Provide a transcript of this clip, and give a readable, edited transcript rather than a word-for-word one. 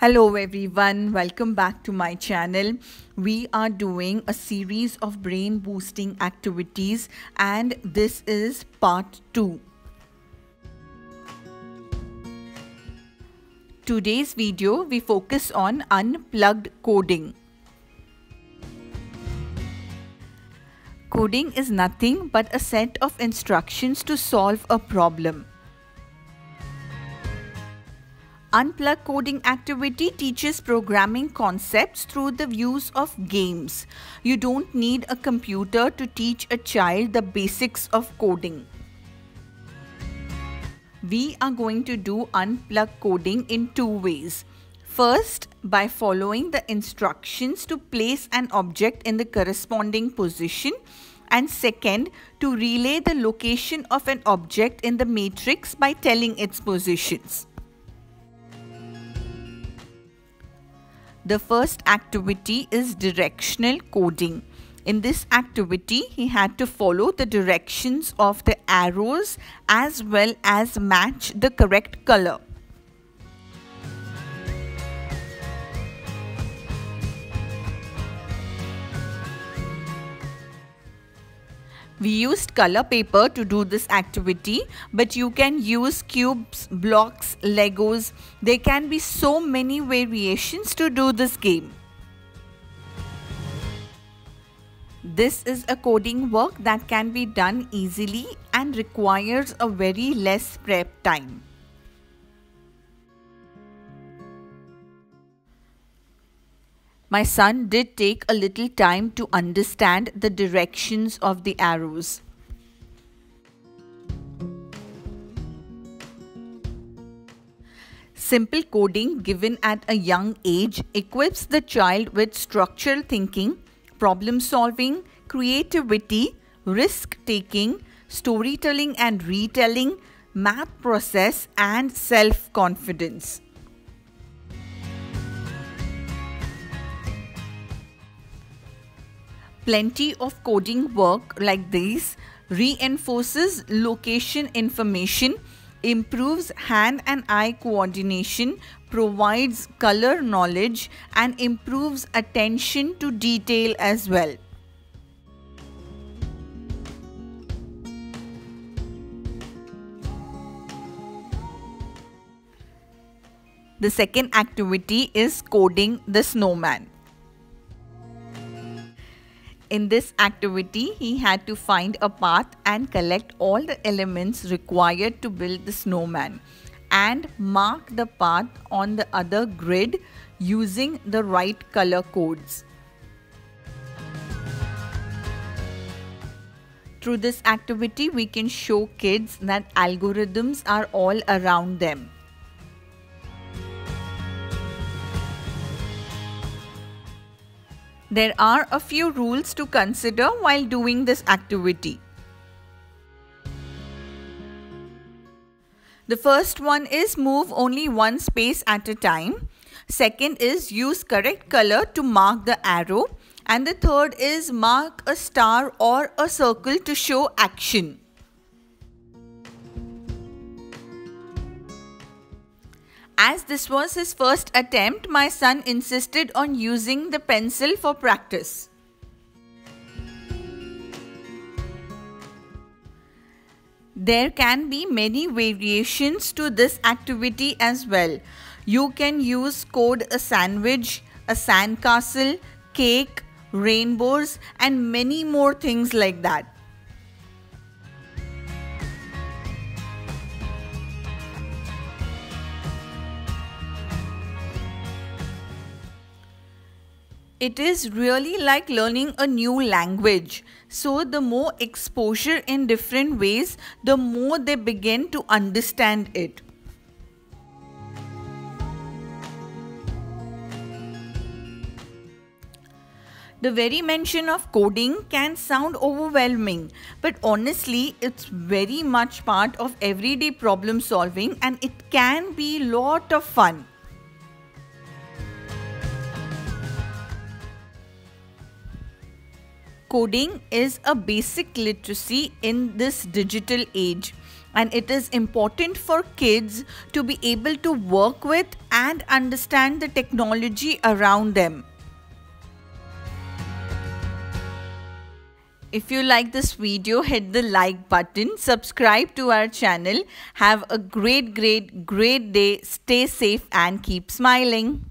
Hello everyone, welcome back to my channel. We are doing a series of brain boosting activities and this is part 2. Today's video we focus on unplugged coding. Coding is nothing but a set of instructions to solve a problem. Unplugged coding activity teaches programming concepts through the use of games. You don't need a computer to teach a child the basics of coding. We are going to do unplugged coding in two ways. First, by following the instructions to place an object in the corresponding position, and second, to relay the location of an object in the matrix by telling its positions. The first activity is directional coding. In this activity, he had to follow the directions of the arrows as well as match the correct color. We used color paper to do this activity, but you can use cubes, blocks, Legos. There can be so many variations to do this game. This is a coding work that can be done easily and requires a very less prep time. My son did take a little time to understand the directions of the arrows. Simple coding given at a young age equips the child with structural thinking, problem solving, creativity, risk taking, storytelling and retelling, math process and self-confidence. Plenty of coding work like this reinforces location information, improves hand and eye coordination, provides color knowledge and improves attention to detail as well. The second activity is coding the snowman. In this activity, he had to find a path and collect all the elements required to build the snowman and mark the path on the other grid using the right color codes. Through this activity, we can show kids that algorithms are all around them. There are a few rules to consider while doing this activity. The first one is move only one space at a time. Second is use correct color to mark the arrow. And the third is mark a star or a circle to show action. As this was his first attempt, my son insisted on using the pencil for practice. There can be many variations to this activity as well. You can use code a sandwich, a sandcastle, cake, rainbows and many more things like that. It is really like learning a new language. So the more exposure in different ways, the more they begin to understand it. The very mention of coding can sound overwhelming, but honestly, it's very much part of everyday problem solving and it can be a lot of fun. Coding is a basic literacy in this digital age. and it is important for kids to be able to work with and understand the technology around them. If you like this video, hit the like button, subscribe to our channel. Have a great day. Stay safe and keep smiling.